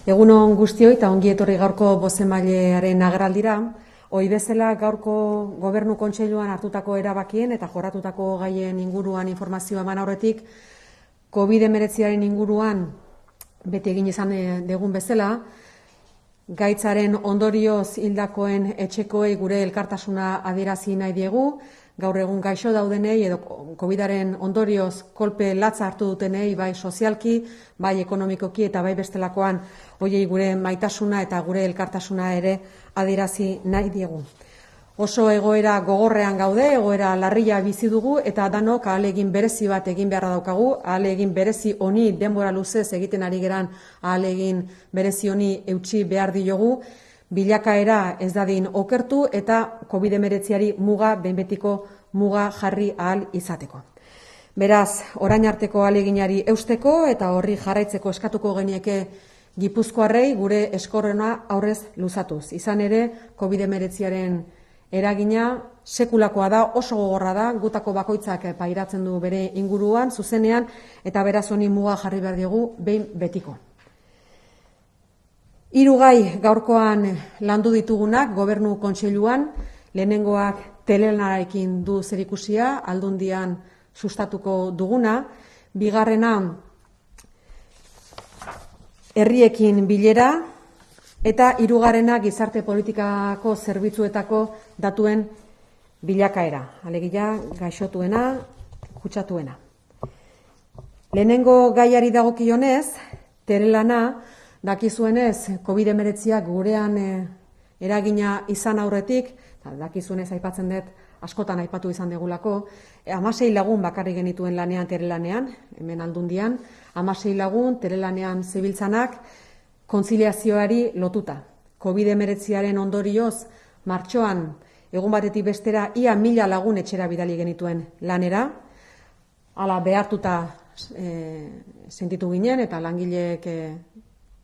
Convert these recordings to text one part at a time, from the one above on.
Egun on guztioi eta ongi etorri gaurko bozeramailearen agerraldira. Ohi bezala gaurko Gobernu Kontseiluan hartutako erabakien eta jorratutako gaien inguruan informazioa eman aurretik, COVID-19 inguruan beti egin izan dugun bezala, gaitzaren ondorioz hildakoen etxekoei gure elkartasuna adierazi nahi diegu, gaur egun gaixo daudenei edo COVID-aren ondorioz kolpe latza hartu dutenei, bai sozialki, bai ekonomikoki eta bai bestelakoan hoiei gure maitasuna eta gure elkartasuna ere adierazi nahi diegu. Oso egoera gogorrean gaude, egoera larria bizi dugu eta danok ahalegin berezi bat egin beharra daukagu, ahalegin berezi honi denbora luzez egiten ari geran ahalegin berezi honi eutsi behar diogu, bilakaera ez dadin okertu eta COVID-19 muga, behin betiko muga jarri ahal izateko. Beraz, orain arteko ahaleginari eusteko eta horri jarraitzeko eskatuko genieke Gipuzkoarrei gure eskorrena aurrez luzatuz. Izan ere, COVID-19 eragina sekulakoa da, oso gogorra da, gutako bakoitzak pairatzen du bere inguruan, zuzenean, eta beraz honi muga jarri behar diogu behin betiko. Hiru gai gaurkoan landu ditugunak Gobernu Kontseiluan, lehenengoak telelanarekin du zerikusia, Aldundian sustatuko duguna, bigarrena herriekin bilera, eta hirugarrena gizarte politikako zerbitzuetako datuen bilakaera, alegia gaixotuena, kutsatuena. Lehenengo gaiari dagokionez, telelana, dakizuenez, COVID-19 gurean eragina izan aurretik, dakizuenez aipatzen dut, askotan aipatu izan degulako, 16 lagun bakarrik genituen lanean telelanean, hemen Aldundian, 16 lagun telelanean zebiltzanak kontziliazioari lotuta. COVID-19 ondorioz, martxoan, egun batetik bestera, ia 1000 lagun etxera bidali genituen lanera, hala behartuta sentitu ginen eta langileek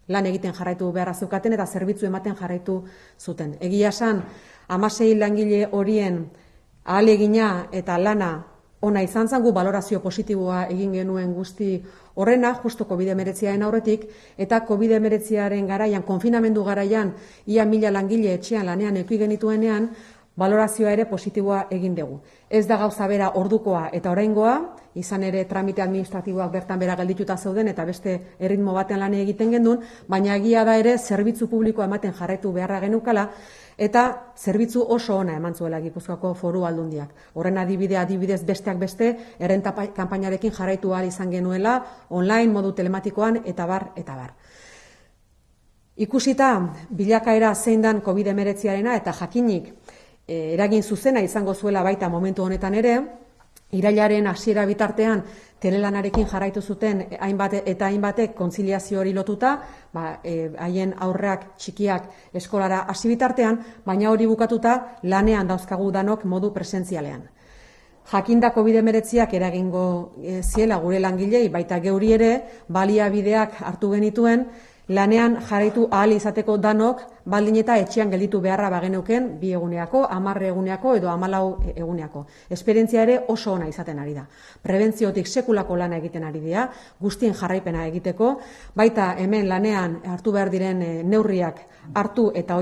lan egiten jarraitu beharra zeukaten eta zerbitzu ematen jarraitu zuten. Egia esan, 16 langile horien ahalegina eta lana ona izan zen, gu balorazio positiboa egin genuen guzti horrena, justo COVID-19 aurretik, eta COVID-19 garaian, konfinamendu garaian, ia 1000 langile etxean lanean eduki genituenean, balorazioa ere positiboa egin dugu. Ez da gauza bera ordukoa eta oraingoa, izan ere tramite administratiboak bertan bera geldituta zeuden eta beste erritmo batean lan egiten gendun, baina egia da ere zerbitzu publikoa ematen jarraitu beharra genukala eta zerbitzu oso ona eman zuela Gipuzkoako Foru Aldundiak. Horren adibidez besteak beste, errenta kanpainarekin jarraitu ahal izan genuela, online, modu telematikoan eta bar, eta bar. Ikusita bilakaera zein dan COVID-19 eta jakinik eragin zuzena izango zuela baita momentu honetan ere, irailaren hasiera bitartean telelanarekin jarraitu zuten hainbatek kontziliazio hori lotuta, haien aurreak txikiak eskolara hasi bitartean, baina hori bukatuta lanean dauzkagu danok modu presentzialean. Jakinda COVID-19 eragingo ziela gure langilei, baita geuri ere, baliabideak hartu genituen, lanean jarraitu ahal izateko danok, baldin eta etxean gelditu beharra bageneuken 2 eguneako, 10 eguneako edo 14 eguneako. Esperientzia ere oso ona izaten ari da. Prebentziotik sekulako lana egiten ari dira, guztien jarraipena egiteko, baita hemen lanean hartu behar diren neurriak hartu eta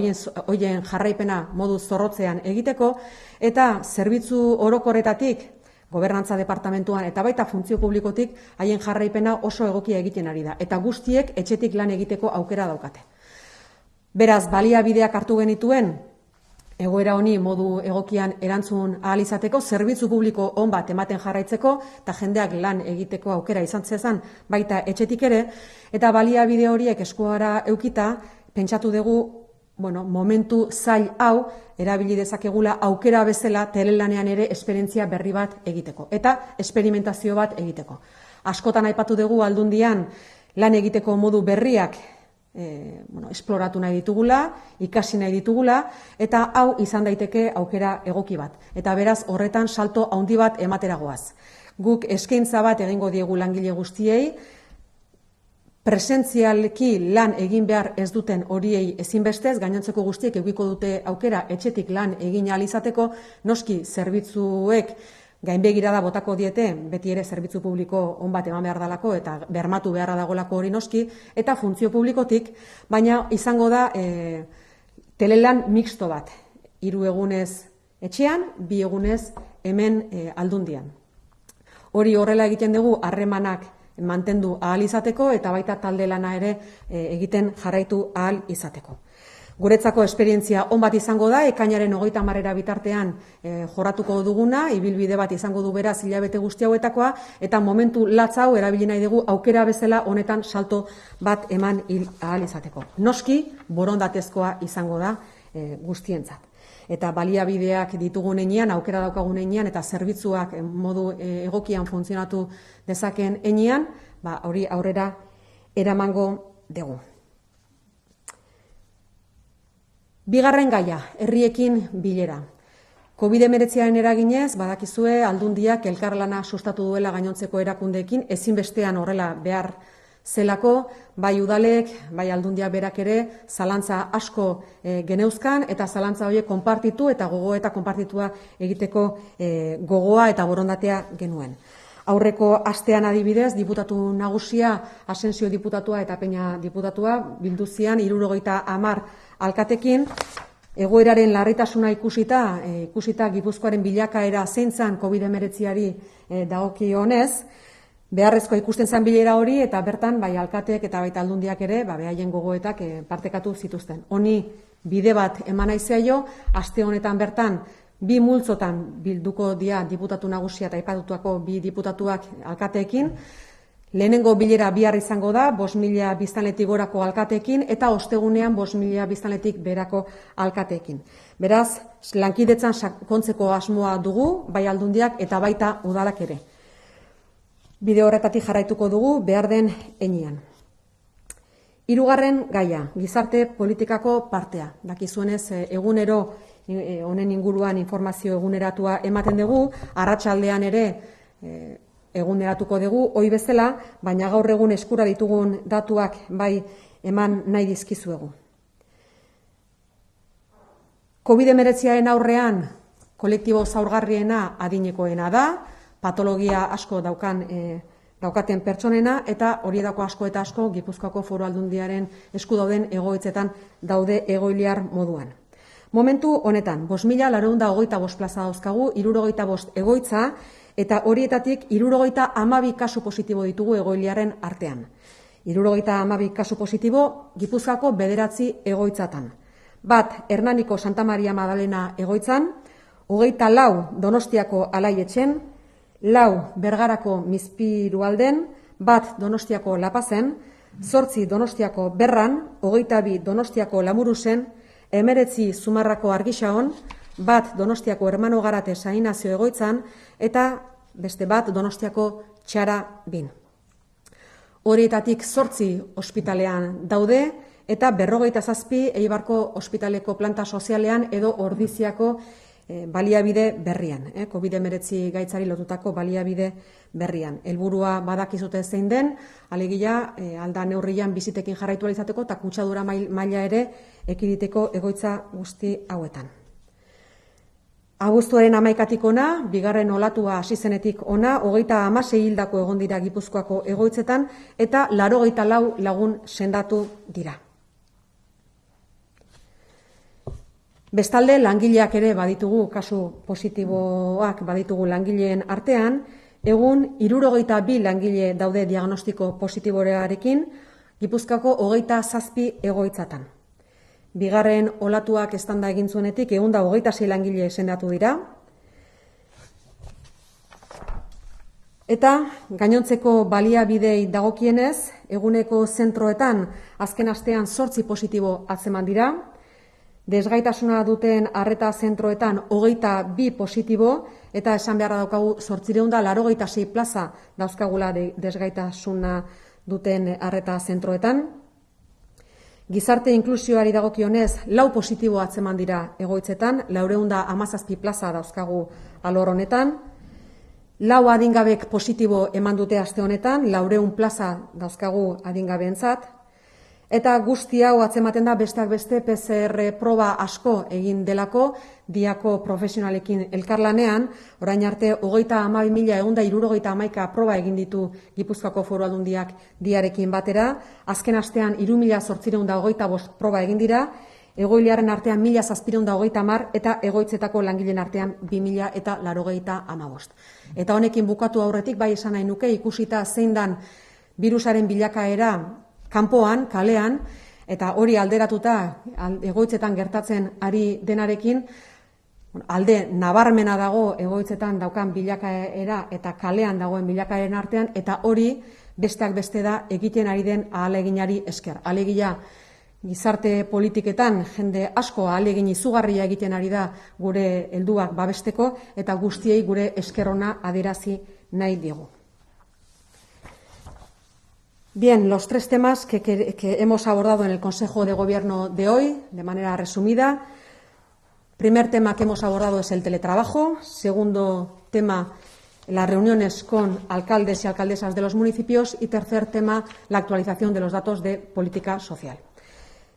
hoien jarraipena modu zorrotzean egiteko, eta zerbitzu orokorretatik, Gobernantza departamentuan eta baita funtzio publikotik haien jarraipena oso egokia egiten ari da. Eta guztiek etxetik lan egiteko aukera daukate. Beraz, baliabideak hartu genituen, egoera honi modu egokian erantzun ahal izateko, zerbitzu publiko on bat ematen jarraitzeko, eta jendeak lan egiteko aukera izan zezan baita etxetik ere, eta baliabide horiek eskuara eukita, pentsatu dugu, momentu zail hau, erabili dezakegula aukera bezala telelanean ere esperientzia berri bat egiteko eta esperimentazio bat egiteko. Askotan aipatu dugu Aldundian lan egiteko modu berriak esploratu nahi ditugula, ikasi nahi ditugula eta hau izan daiteke aukera egoki bat. Eta beraz horretan salto handi bat ematera goaz. Guk eskaintza bat egingo diegu langile guztiei, presentzialki lan egin behar ez duten horiei ezinbestez, gainontzeko guztiek edukiko dute aukera etxetik lan egin ahal izateko, noski zerbitzuek gainbegirada botako diete, beti ere zerbitzu publiko on bat eman behar dalako eta bermatu beharra dagolako hori noski, eta funtzio publikotik, baina izango da telelan mixto bat, 3 egunez etxean, 2 egunez hemen Aldundian. Hori horrela egiten dugu harremanak mantendu ahal izateko eta baita talde lana ere egiten jarraitu ahal izateko. Guretzako esperientzia on bat izango da, ekainaren 30 bitartean jorratuko duguna, ibilbide bat izango du beraz hilabete guzti hauetakoa, eta momentu latz hau erabili nahi dugu aukera bezala honetan salto bat eman ahal izateko. Noski, borondatezkoa izango da guztientzat. Eta baliabideak ditugun heinean, aukera daukagun heinean, eta zerbitzuak modu egokian funtzionatu dezaken heinean, hori aurrera eramango dugu. Bigarren gaia, herriekin bilera. COVID-19 eraginez, badakizue Aldundiak elkarlana sustatu duela gainontzeko erakundeekin, ezinbestean horrela behar zelako, bai udalek, bai Aldundiak berak ere, zalantza asko geneuzkan, eta zalantza horiek konpartitu eta gogoeta konpartitua egiteko gogoa eta borondatea genuen. Aurreko astean adibidez, diputatu nagusia, Asensio diputatua eta Peña diputatua, bilduzian 70 alkatekin, egoeraren larritasuna ikusita Gipuzkoaren bilakaera zeintzan COVID-19 dagokionez, beharrezkoa ikusten zen bilera hori, eta bertan bai alkateek eta baita Aldundiak ere, behaien gogoetak partekatu zituzten. Honi bide bat eman aizaio, aste honetan bertan, 2 multzotan bilduko dira diputatu nagusia eta aipatutako 2 diputatuak alkateekin. Lehenengo bilera bihar izango da, 5.000 biztanletik gorako alkateekin, eta ostegunean 5.000 biztanletik berako alkateekin. Beraz, lankidetzan sakontzeko asmoa dugu, bai Aldundiak eta baita udalak ere. Bide horretatik jarraituko dugu behar den heinean. 3. gaia, gizarte politikako partea. Dakizuenez, egunero honen inguruan informazio eguneratua ematen dugu, arratsaldean ere eguneratuko dugu, ohi bezala, baina gaur egun eskura ditugun datuak bai eman nahi dizkizuegu. COVID-19 aurrean kolektibo zaurgarriena adinekoena da, patologia asko daukaten pertsonena, eta horietako asko eta asko Gipuzkoako Foru Aldundiaren esku dauden egoitzetan daude egoiliar moduan. Momentu honetan, 5.925 plaza dauzkagu, 75 egoitza, eta horietatik 72 kasu positibo ditugu egoiliaren artean. 72 kasu positibo Gipuzkoako 9 egoitzatan. Bat, Hernaniko Santa Maria Madalena egoitzan, 24 Donostiako Alaietxen, 4 Bergarako Mizpirualden, 1 Donostiako Lapazen, 8 Donostiako Berran, 22 Donostiako Lamurusen, 19 Zumarrako Argixaon, 1 Donostiako Hermano Garate San Inazio egoitzan, eta beste 1 Donostiako Txara-bin. Horietatik 8 ospitalean daude, eta 47 Eibarko ospitaleko planta sozialean edo Ordiziako baliabide berrian, COVID-19 gaitzari lotutako baliabide berrian. Helburua badakizute zein den, alegia alda neurrian bizitekin jarraitu izateko eta kutsadura maila ere ekiditeko egoitza guzti hauetan. Abuztuaren 11-tik ona, bigarren olatua hasi zenetik ona, 36 hildako egon dira Gipuzkoako egoitzetan eta 84 lagun sendatu dira. Bestalde, langileak ere baditugu, kasu positiboak baditugu langileen artean, egun 62 langile daude diagnostiko positiborearekin, Gipuzkoako 27 egoitzatan. Bigarren olatuak estanda egin zuenetik, 126 langile sendatu dira. Eta gainontzeko baliabidei dagokienez, eguneko zentroetan azken astean 8 positibo atzeman dira, desgaitasuna duten arreta zentroetan 22 positibo, eta esan beharra daukagu 886 plaza dauzkagula desgaitasuna duten arreta zentroetan. Gizarte inklusioari dagokionez 4 positibo atzeman dira egoitzetan, 417 plaza dauzkagu alor honetan. 4 adingabek positibo eman dute aste honetan, 400 plaza dauzkagu adingabeentzat. Eta guzti hau atzematen da besteak beste PCR proba asko egin delako, diako profesionalekin elkarlanean, orain arte 32.161 proba egin ditu Gipuzkoako Foru Aldundiak diarekin batera, azken astean 3.825 proba egin dira, egoiliaren artean 1.730 eta egoitzetako langileen artean 2.085. Eta honekin bukatu aurretik, bai esan nahi nuke, ikusita zein dan birusaren bilakaera kanpoan, kalean, eta hori alderatuta egoitzetan gertatzen ari denarekin, alde nabarmena dago egoitzetan daukan bilakaera eta kalean dagoen bilakaeren artean, eta hori besteak beste da egiten ari den ahaleginari esker. Alegia gizarte politiketan jende asko ahalegin izugarria egiten ari da gure helduak babesteko, eta guztiei gure esker ona adierazi nahi diegu. Bien, los tres temas que hemos abordado en el Consejo de Gobierno de hoy, de manera resumida. Primer tema que hemos abordado es el teletrabajo. Segundo tema, las reuniones con alcaldes y alcaldesas de los municipios. Y tercer tema, la actualización de los datos de política social.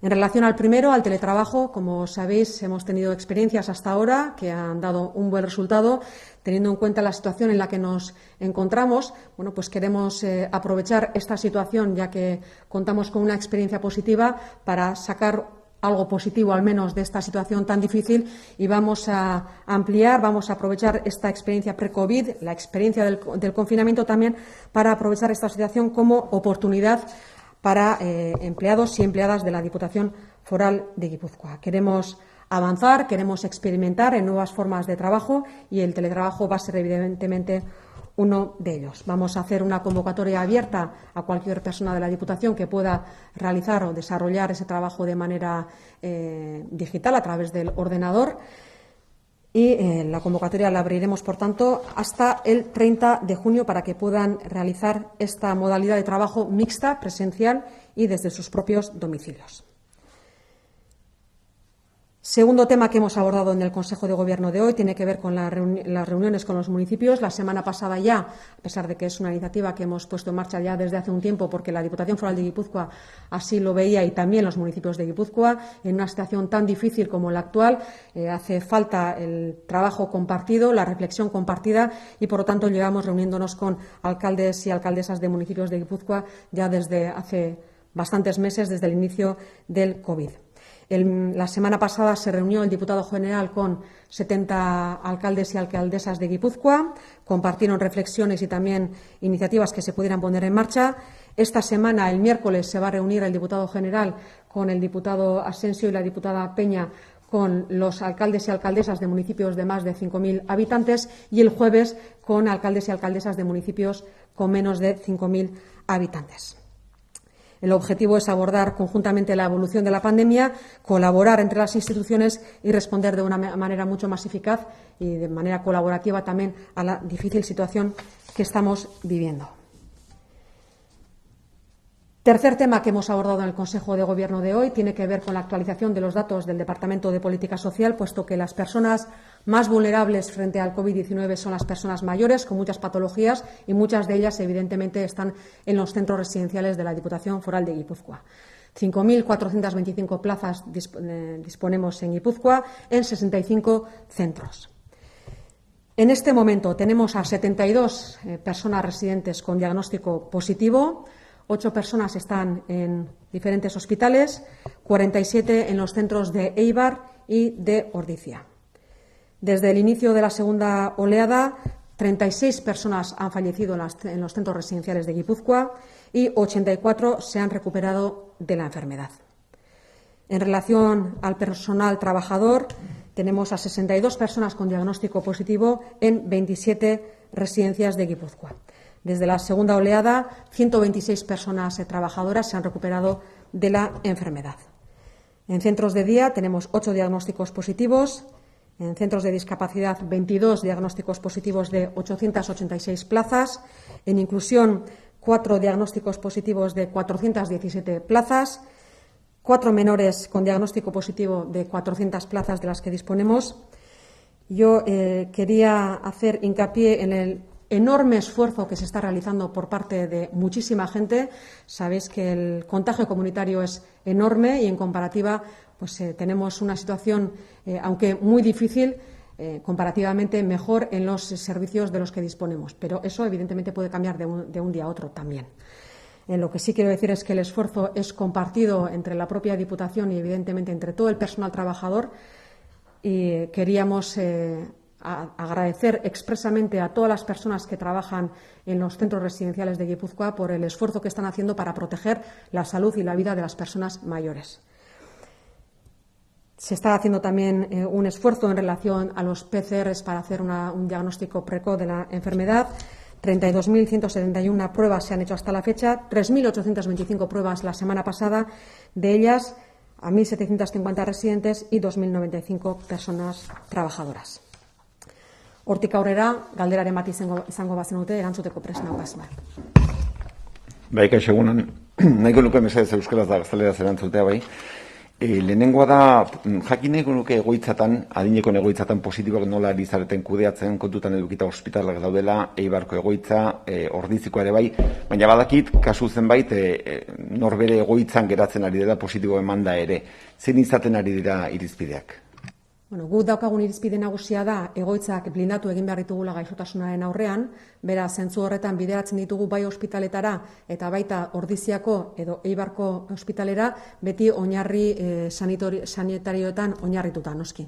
En relación al primero, al teletrabajo, como sabéis, hemos tenido experiencias hasta ahora que han dado un buen resultado. Teniendo en cuenta la situación en la que nos encontramos, bueno, pues queremos aprovechar esta situación, ya que contamos con una experiencia positiva, para sacar algo positivo al menos de esta situación tan difícil, y vamos a ampliar, vamos a aprovechar esta experiencia pre-COVID, la experiencia del confinamiento también, para aprovechar esta situación como oportunidad para empleados y empleadas de la Diputación Foral de Guipúzcoa. Queremos avanzar, queremos experimentar en nuevas formas de trabajo, y el teletrabajo va a ser evidentemente uno de ellos. Vamos a hacer una convocatoria abierta a cualquier persona de la Diputación que pueda realizar o desarrollar ese trabajo de manera digital a través del ordenador, y la convocatoria la abriremos, por tanto, hasta el 30 de junio para que puedan realizar esta modalidad de trabajo mixta, presencial y desde sus propios domicilios. Segundo tema que hemos abordado en el Consejo de Gobierno de hoy tiene que ver con las reuniones con los municipios. La semana pasada ya, a pesar de que es una iniciativa que hemos puesto en marcha ya desde hace un tiempo, porque la Diputación Foral de Guipúzcoa así lo veía, y también los municipios de Guipúzcoa, en una situación tan difícil como la actual, hace falta el trabajo compartido, la reflexión compartida, y por lo tanto llevamos reuniéndonos con alcaldes y alcaldesas de municipios de Guipúzcoa ya desde hace bastantes meses, desde el inicio del COVID. La semana pasada se reunió el diputado general con 70 alcaldes y alcaldesas de Guipúzcoa, compartieron reflexiones y también iniciativas que se pudieran poner en marcha. Esta semana, el miércoles, se va a reunir el diputado general con el diputado Asensio y la diputada Peña, con los alcaldes y alcaldesas de municipios de más de 5.000 habitantes, y el jueves con alcaldes y alcaldesas de municipios con menos de 5.000 habitantes. El objetivo es abordar conjuntamente la evolución de la pandemia, colaborar entre las instituciones y responder de una manera mucho más eficaz y de manera colaborativa también a la difícil situación que estamos viviendo. Tercer tema que hemos abordado en el Consejo de Gobierno de hoy tiene que ver con la actualización de los datos del Departamento de Política Social, puesto que las personas más vulnerables frente al COVID-19 son las personas mayores con muchas patologías, y muchas de ellas, evidentemente, están en los centros residenciales de la Diputación Foral de Guipúzcoa. 5.425 plazas disponemos en Guipúzcoa en 65 centros. En este momento tenemos a 72 personas residentes con diagnóstico positivo. 8 personas están en diferentes hospitales, 47 en los centros de Eibar y de Ordizia. Desde el inicio de la segunda oleada, 36 personas han fallecido en los centros residenciales de Guipúzcoa y 84 se han recuperado de la enfermedad. En relación al personal trabajador, tenemos a 62 personas con diagnóstico positivo en 27 residencias de Guipúzcoa. Desde la segunda oleada, 126 personas trabajadoras se han recuperado de la enfermedad. En centros de día tenemos 8 diagnósticos positivos, en centros de discapacidad 22 diagnósticos positivos de 886 plazas, en inclusión 4 diagnósticos positivos de 417 plazas, 4 menores con diagnóstico positivo de 400 plazas de las que disponemos. Yo quería hacer hincapié en el enorme esfuerzo que se está realizando por parte de muchísima gente. Sabéis que el contagio comunitario es enorme y en comparativa pues tenemos una situación, aunque muy difícil, comparativamente mejor en los servicios de los que disponemos. Pero eso evidentemente puede cambiar de un día a otro también. Lo que sí quiero decir es que el esfuerzo es compartido entre la propia Diputación y evidentemente entre todo el personal trabajador, y queríamos agradecer expresamente a todas las personas que trabajan en los centros residenciales de Guipúzcoa por el esfuerzo que están haciendo para proteger la salud y la vida de las personas mayores. Se está haciendo también un esfuerzo en relación a los PCRs para hacer un diagnóstico precoz de la enfermedad. 32.171 pruebas se han hecho hasta la fecha, 3.825 pruebas la semana pasada, de ellas a 1.750 residentes y 2.095 personas trabajadoras. Hortik aurrera, galderaren bat izango bazenute, erantzuteko prest naukaz. Bai, kaixo egunon, nahiko nuke mesedez euskaraz da gazteleraz erantzutea bai. Lehenengoa da, jakin nahiko nuke egoitzatan, adinekon egoitzatan positiboak nola ari zareten kudeatzen, kontutan edukita ospitalak daudela, Eibarko egoitza, Ordizikoa ere bai, baina badakit, kasu zenbait, norbere egoitzan geratzen ari dela positibo emanda ere. Zein izaten ari dira irizpideak? Guk daukagun irizpide nagusia da egoitzak blindatu egin behar ditugula gaixotasunaren aurrean, bera zentzu horretan bideratzen ditugu bai ospitaletara eta baita Ordiziako edo Eibarko ospitalera beti oinarri sanitarioetan oinarrituta noski.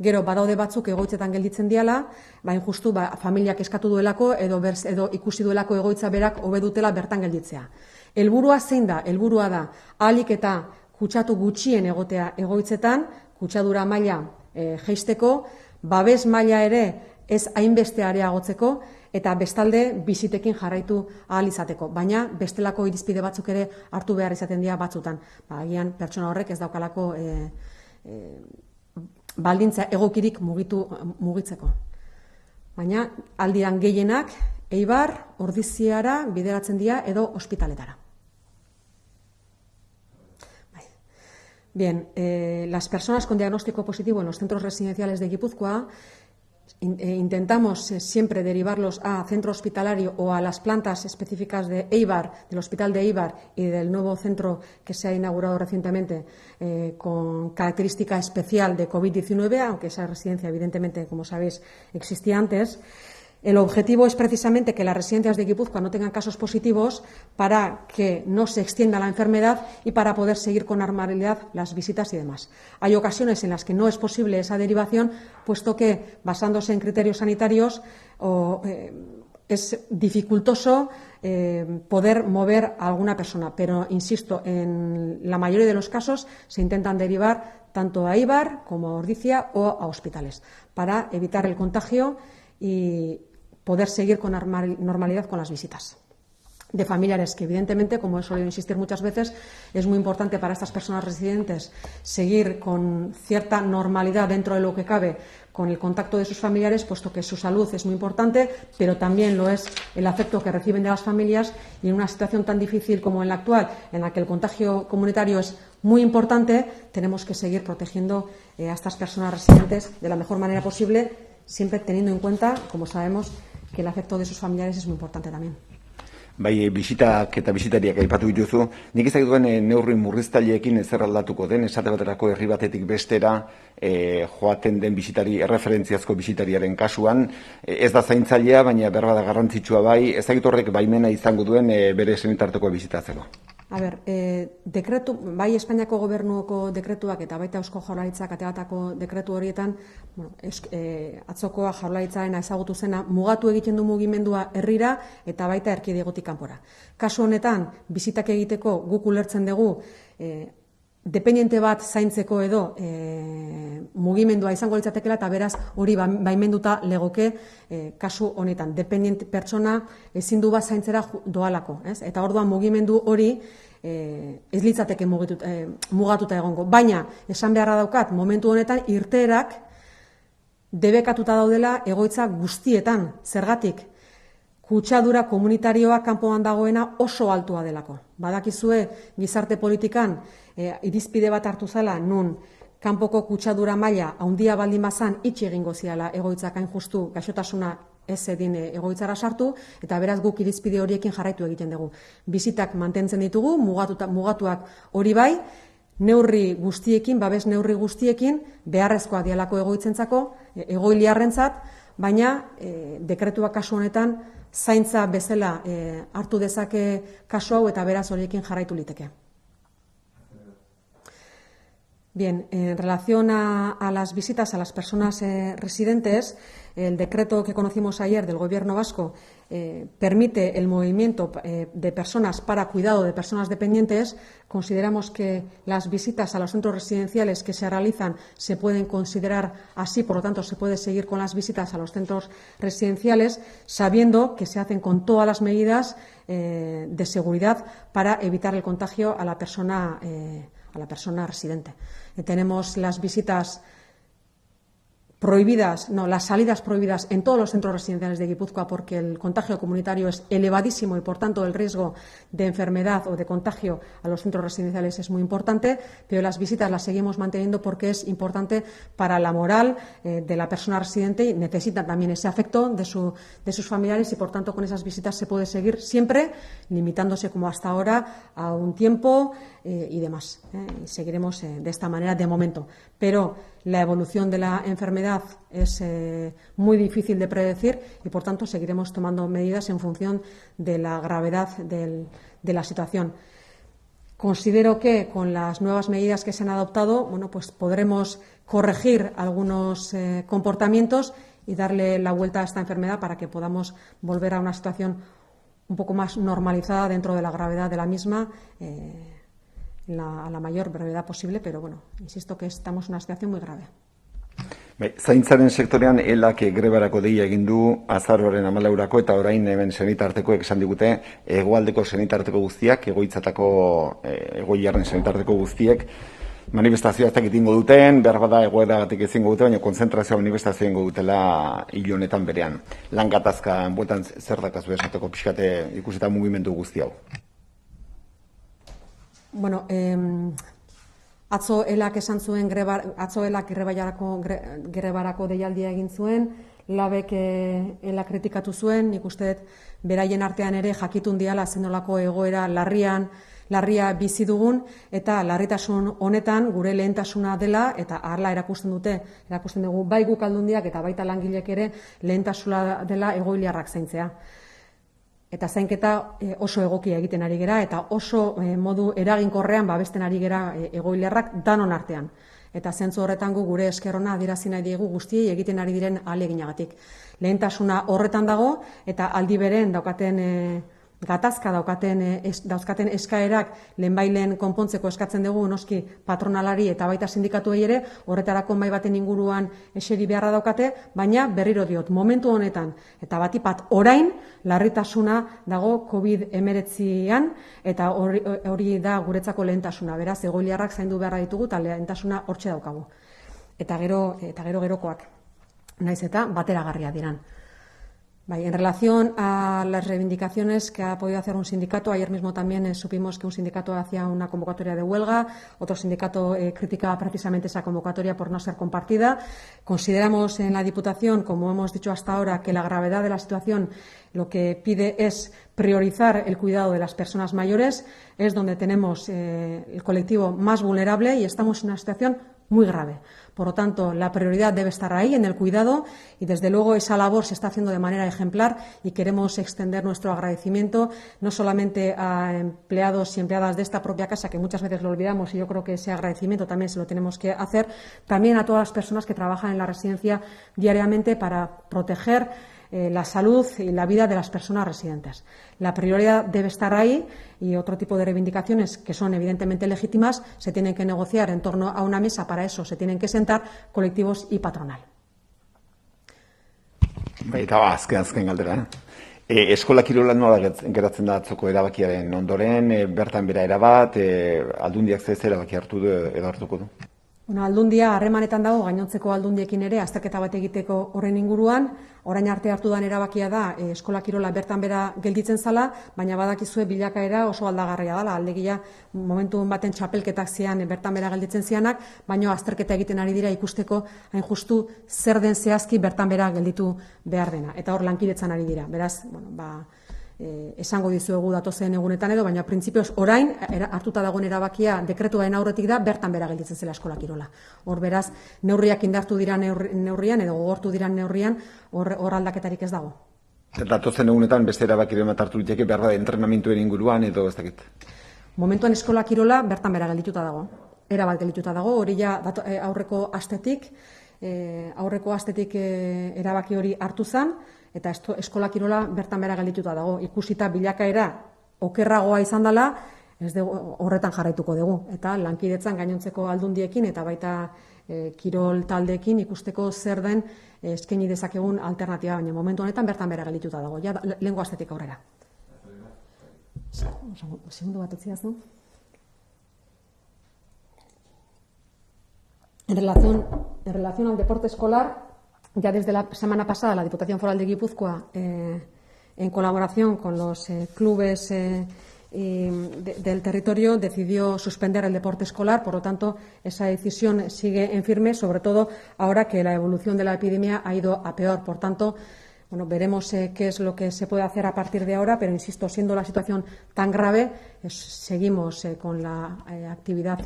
Gero badaude batzuk egoitzetan gelditzen diala, bain justu familiak eskatu duelako edo ikusi duelako egoitza berak hobe dutela bertan gelditzea. Helburua zein da? Helburua da ahalik eta kutsatu gutxien egotea egoitzetan, kutsadura maila jeisteko, babes maila ere ez hainbeste areagotzeko eta bestalde bizitekin jarraitu ahal izateko. Baina bestelako irizpide batzuk ere hartu behar izaten dira batzutan. Agian pertsona horrek ez daukalako baldintza egokirik mugitzeko. Baina aldian gehienak Eibar, Ordiziara bideratzen dira edo ospitaletara. Bien, las personas con diagnóstico positivo en los centros residenciales de Guipúzcoa intentamos siempre derivarlos a centro hospitalario o a las plantas específicas de Eibar, del Hospital de Eibar y del nuevo centro que se ha inaugurado recientemente con característica especial de COVID-19, aunque esa residencia evidentemente, como sabéis, existía antes. El objetivo es precisamente que las residencias de Guipúzcoa no tengan casos positivos para que no se extienda la enfermedad y para poder seguir con normalidad las visitas y demás. Hay ocasiones en las que no es posible esa derivación, puesto que, basándose en criterios sanitarios, es dificultoso poder mover a alguna persona. Pero, insisto, en la mayoría de los casos se intentan derivar tanto a Eibar como a Ordizia o a hospitales para evitar el contagio y poder seguir con normalidad con las visitas de familiares, que evidentemente, como he solido insistir muchas veces, es muy importante para estas personas residentes seguir con cierta normalidad dentro de lo que cabe con el contacto de sus familiares, puesto que su salud es muy importante, pero también lo es el afecto que reciben de las familias, y en una situación tan difícil como en la actual, en la que el contagio comunitario es muy importante, tenemos que seguir protegiendo a estas personas residentes de la mejor manera posible, siempre teniendo en cuenta, como sabemos, que el afecto de sus familiares es muy importante también. Bai, bisitak eta bisitariak aipatu dituzu, nik ezak duen neurri murriztaileekin ezer aldatuko den, esate baterako herri batetik bestera joaten den bisitari, erreferentziazko bisitariaren kasuan, ez da zaintzailea, baina berbada garrantzitsua bai, ezak horrek baimena izango duen bere senitarteko bisitatzeko. A ber, dekretu, bai Espainiako gobernuko dekretuak eta baita Eusko Jaurlaritzak ateratako dekretu horietan, atzokoa Jaurlaritzarena ezagutu zena, mugatu egiten du mugimendua herrira eta baita erkidegotik kanpora. Kasu honetan, bizitak egiteko guk ulertzen dugu, dependiente bat zaintzeko edo mugimendua izango litzatekeela, eta beraz hori baimenduta legoke kasu honetan. Dependiente pertsona ezin du bat zaintzera doalako, ez? Eta orduan mugimendu hori ez litzateke mugatuta egongo. Baina, esan beharra daukat, momentu honetan irteerak debekatuta daudela egoitza guztietan. Zergatik? Kutsadura komunitarioa kanpoan dagoena oso altua delako. Badakizue gizarte politikan irizpide bat hartu zela nun kanpoko kutsadura maila handia baldin bazan itxi egingo ziala egoitzak hain justu gaixotasuna ez edin egoitzara sartu, eta beraz guk irizpide horiekin jarraitu egiten dugu. Bizitak mantentzen ditugu, mugatuak hori bai, neurri guztiekin, babes neurri guztiekin, beharrezkoa dialako egoitzentzako, egoiliarrentzat, baina dekretuak kasu honetan zaintza bezala hartu dezake kasu hau eta beraz horiekin jarraitu liteke. Bien, en relación a las visitas a las personas residentes, el decreto que conocimos ayer del Gobierno vasco permite el movimiento de personas para cuidado de personas dependientes. Consideramos que las visitas a los centros residenciales que se realizan se pueden considerar así, por lo tanto, se puede seguir con las visitas a los centros residenciales, sabiendo que se hacen con todas las medidas de seguridad para evitar el contagio a la persona residente. Tenemos las visitas prohibidas, no, las salidas prohibidas en todos los centros residenciales de Guipúzcoa porque el contagio comunitario es elevadísimo y, por tanto, el riesgo de enfermedad o de contagio a los centros residenciales es muy importante, pero las visitas las seguimos manteniendo porque es importante para la moral de la persona residente y necesitan también ese afecto de sus familiares y, por tanto, con esas visitas se puede seguir siempre limitándose, como hasta ahora, a un tiempo y demás. Y seguiremos de esta manera de momento. Pero la evolución de la enfermedad es muy difícil de predecir y, por tanto, seguiremos tomando medidas en función de la gravedad de la situación. Considero que con las nuevas medidas que se han adoptado, bueno, pues podremos corregir algunos comportamientos y darle la vuelta a esta enfermedad para que podamos volver a una situación un poco más normalizada dentro de la gravedad de la misma, a la mayor brevedad posible, pero bueno, insisto que estamos en una situación muy grave. Zaintzaren sektorean elak grebarako deia egin du azaroaren 14 eta orain hemen senitartekoek esan digute hegoaldeko senitarteko guztiak, egoitzatako egoilarren senitarteko guztiek manifestazioa ez egingo duten, behar bada egoeragatik ezingo dute, baina konzentrazioa manifestazioa egingo dutela hil honetan berean. Lan gatazka bueltan zer dakazu esateko pixkate ikusita mugimendu guzti hau? Bueno, atzo elak esan zuen, atzo elak grebarako deialdia egin zuen, labek elak kritikatu zuen, nik uste beraien artean ere jakitun diala zenolako egoera larria bizi dugun, eta larritasun honetan gure lehentasuna dela, eta harla erakusten dugu bai guk aldundiak eta baita langilek ere lehentasuna dela egoiliarrak zaintzea. Eta zainketa oso egokia egiten ari gera, eta oso modu eraginkorrean babesten ari gera egoiliarrak danon artean. Eta zentzu horretan gure eskerrona adierazi nahi diegu guztiei egiten ari diren ahaleginagatik. Lehentasuna horretan dago, eta aldi beren daukaten gatazka dauzkaten eskaerak lehenbailen konpontzeko eskatzen dugu noski patronalari eta baita sindikatuei ere, horretarako mahai baten inguruan eseri beharra daukate, baina berriro diot, momentu honetan eta batipat orain larritasuna dago COVID-19an eta hori da guretzako lehentasuna. Beraz, egoiliarrak zaindu beharra ditugu eta lehentasuna hortxe daukagu. Eta gerokoak, naiz eta bateragarria diran. En relación a las reivindicaciones que ha podido hacer un sindicato, ayer mismo también supimos que un sindicato hacía una convocatoria de huelga, otro sindicato criticaba precisamente esa convocatoria por no ser compartida. Consideramos en la Diputación, como hemos dicho hasta ahora, que la gravedad de la situación lo que pide es priorizar el cuidado de las personas mayores, es donde tenemos el colectivo más vulnerable y estamos en una situación muy grave. Por lo tanto, la prioridad debe estar ahí, en el cuidado, y desde luego esa labor se está haciendo de manera ejemplar y queremos extender nuestro agradecimiento no solamente a empleados y empleadas de esta propia casa, que muchas veces lo olvidamos y yo creo que ese agradecimiento también se lo tenemos que hacer, también a todas las personas que trabajan en la residencia diariamente para proteger la salud y la vida de las personas residentes. La prioridad debe estar ahí y otro tipo de reivindicaciones que son evidentemente legítimas se tienen que negociar en torno a una mesa. Para eso se tienen que sentar colectivos y patronal. Eta azken galdera. Eskola kirola nola geratzen da atzoko erabakiaren ondoren, bertan bera erabat, aldundiak ez erabaki hartu du edo hartuko du? Bueno, aldundia harremanetan dago gainontzeko aldundiekin ere azterketa bat egiteko horren inguruan. Orain arte hartu dan erabakia da eskola kirola bertan bera gelditzen zala, baina badakizue bilakaera oso aldagarria dela. Alegia momentu baten txapelketak zian bertan bera gelditzen zianak, baina azterketa egiten ari dira ikusteko hain justu zer den zehazki bertan bera gelditu behar dena. Eta hor lankidetzan ari dira. Beraz, esango dizuegu datozen egunetan edo, baina printzipioz orain hartuta dagoen erabakia dekretuaren aurretik da bertan bera gelditzen zela eskola kirola. Hor beraz, neurriak indartu dira neurrian edo gogortu dira neurrian, hor aldaketarik ez dago. Datozen egunetan beste erabakiren bat hartu liteke behar da entrenamintuen inguruan edo ez dakit? Momentuan eskola kirola bertan bera geldituta dago. Erabat geldituta dago, hori ja aurreko astetik erabaki hori hartu zen, eta eskola kirola bertan bera geldituta dago. Ikusita bilakaera okerragoa izan dela, horretan jarraituko dugu. Eta lankidetzan gainontzeko aldundiekin eta baita kirol taldeekin ikusteko zer den eskaini dezakegun alternatiba, baina momentu honetan bertan bera geldituta dago. Ja, lehengo astetik aurrera. Segundo bat utziazu. En relación al deporte escolar, ya desde la semana pasada la Diputación Foral de Guipúzcoa, en colaboración con los clubes del territorio, decidió suspender el deporte escolar. Por lo tanto, esa decisión sigue en firme, sobre todo ahora que la evolución de la epidemia ha ido a peor. Por tanto, veremos qué es lo que se puede hacer a partir de ahora, pero insisto, siendo la situación tan grave, seguimos con la actividad,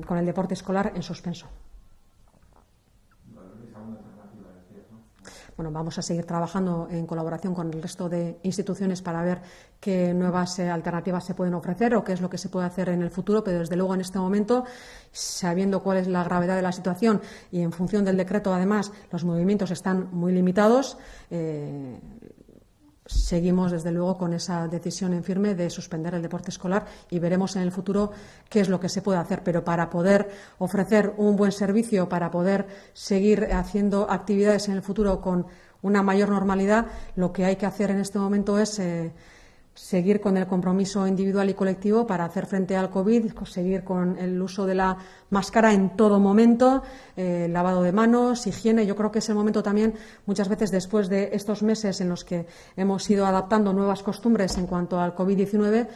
con el deporte escolar en suspenso. Bueno, vamos a seguir trabajando en colaboración con el resto de instituciones para ver qué nuevas alternativas se pueden ofrecer o qué es lo que se puede hacer en el futuro, pero desde luego en este momento, sabiendo cuál es la gravedad de la situación y en función del decreto, además, los movimientos están muy limitados, seguimos desde luego con esa decisión en firme de suspender el deporte escolar y veremos en el futuro qué es lo que se puede hacer. Pero para poder ofrecer un buen servicio, para poder seguir haciendo actividades en el futuro con una mayor normalidad, lo que hay que hacer en este momento es seguir con el compromiso individual y colectivo para hacer frente al COVID, seguir con el uso de la máscara en todo momento, lavado de manos, higiene. Yo creo que es el momento también, muchas veces después de estos meses en los que hemos ido adaptando nuevas costumbres en cuanto al COVID-19,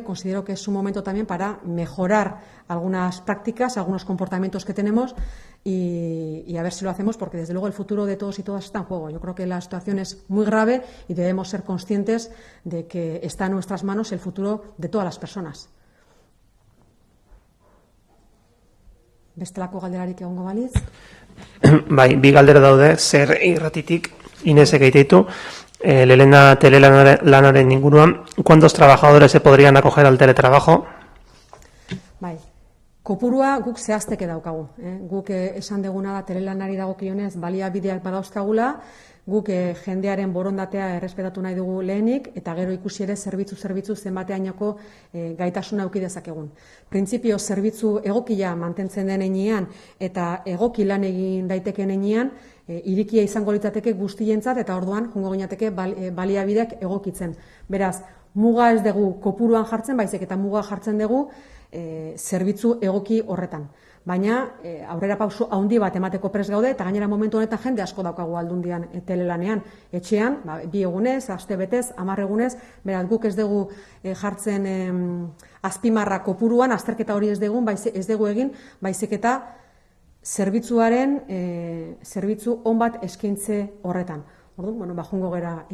considero que es un momento también para mejorar algunas prácticas, algunos comportamientos que tenemos y a ver si lo hacemos, porque desde luego el futuro de todos y todas está en juego. Yo creo que la situación es muy grave y debemos ser conscientes de que está en nuestras manos el futuro de todas las personas. Bestelako galderarik egongo balitz? Bai, bi galdera daude, zer irratitik Inesek egite Lelena telelanaren inguruan, ¿cuántos trabajadores se podrían acoger al teletrabajo? Bai, kopurua guk zehazteke daukagu. Guk esan deguna da telelanari dagokionez baliabideak badauzkagula, guk jendearen borondatea errespetatu nahi dugu lehenik, eta gero ikusi ere zerbitzu zenbateainoko gaitasuna eduki dezakegun. Printzipio zerbitzu egokia mantentzen den heinean eta egoki lan egin daitekeen heinean, irikia izango litzateke guztientzat eta orduan joango ginateke baliabideak egokitzen. Beraz, muga ez dugu kopuruan jartzen, baizik eta muga jartzen dugu zerbitzu egoki horretan. Baina aurrera pauso handi bat emateko prest gaude eta gainera momentu honetan jende asko daukagu Aldundian telelanean. Etxean, 2 egunez, aste betez, 10 egunez, beraz guk ez dugu jartzen azpimarra kopuruan, azterketa hori ez dugu egin, baizik eta zerbitzu on bat eskaintze horretan. Orduan, joango gera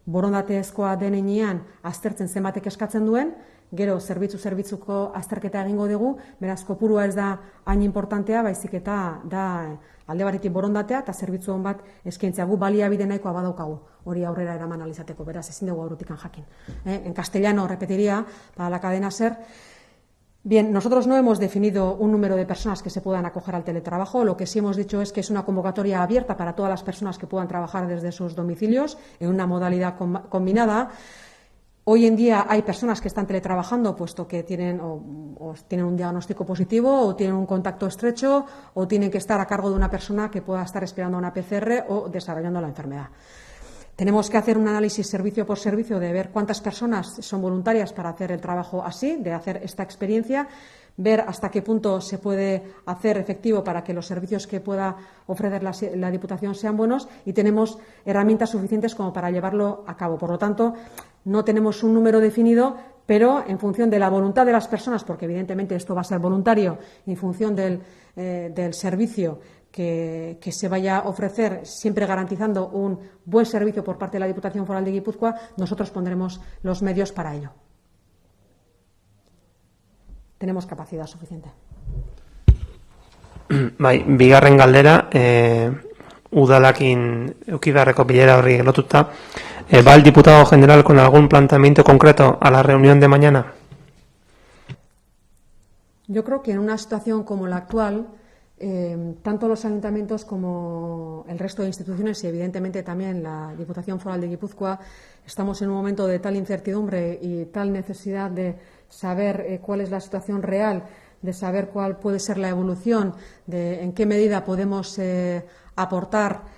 borondatezkoa denean aztertzen zenbatek eskatzen duen, gero zerbitzuko azterketa egingo dugu, beraz kopurua ez da hain importantea, baizik eta da alde batetik borondatea eta zerbitzu on bat eskaintzea. Gu baliabide nahikoa badaukagu hori aurrera eraman alizateko, beraz ezin dugu aurrutikan jakin. En castellano repetiría para la cadena SER. Bien, nosotros no hemos definido un número de personas que se puedan acoger al teletrabajo. Lo que sí hemos dicho es que es una convocatoria abierta para todas las personas que puedan trabajar desde sus domicilios en una modalidad combinada. Hoy en día hay personas que están teletrabajando puesto que tienen o tienen un diagnóstico positivo o tienen un contacto estrecho o tienen que estar a cargo de una persona que pueda estar esperando una PCR o desarrollando la enfermedad. Tenemos que hacer un análisis servicio por servicio de ver cuántas personas son voluntarias para hacer el trabajo así, de hacer esta experiencia, ver hasta qué punto se puede hacer efectivo para que los servicios que pueda ofrecer la Diputación sean buenos, y tenemos herramientas suficientes como para llevarlo a cabo. Por lo tanto, no tenemos un número definido, pero en función de la voluntad de las personas, porque evidentemente esto va a ser voluntario, y en función del servicio que se vaya a ofrecer, siempre garantizando un buen servicio por parte de la Diputación Foral de Guipúzcoa, nosotros pondremos los medios para ello. Tenemos capacidad suficiente. Bai, bigarren galdera, udalakin eduki beharreko bilera horri lotuta, ¿va el diputado general con algún planteamiento concreto a la reunión de mañana? Yo creo que en una situación como la actual, tanto los ayuntamientos como el resto de instituciones y evidentemente también la Diputación Foral de Guipúzcoa, estamos en un momento de tal incertidumbre y tal necesidad de saber cuál es la situación real, de saber cuál puede ser la evolución, de en qué medida podemos aportar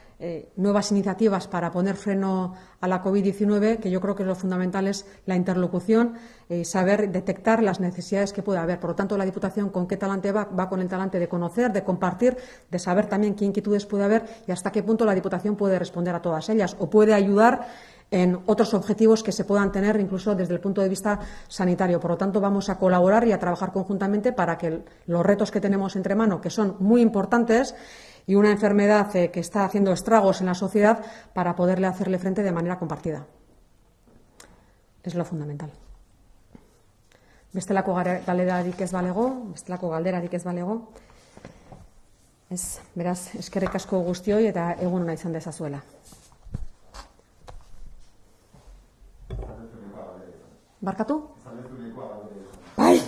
nuevas iniciativas para poner freno a la COVID-19, que yo creo que lo fundamental es la interlocución y saber detectar las necesidades que pueda haber. Por lo tanto, la Diputación, ¿con qué talante va? Va con el talante de conocer, de compartir, de saber también qué inquietudes puede haber y hasta qué punto la Diputación puede responder a todas ellas o puede ayudar en otros objetivos que se puedan tener incluso desde el punto de vista sanitario. Por lo tanto, vamos a colaborar y a trabajar conjuntamente para que los retos que tenemos entre manos, que son muy importantes, y una enfermedad que está haciendo estragos en la sociedad, para poderle hacerle frente de manera compartida. Es lo fundamental. Bestelako galderarik ez balego, bestelako galderarik ez balego. Beraz, eskerrik asko guztioi eta egun ona izan dezazuela. Barkatu? Bai.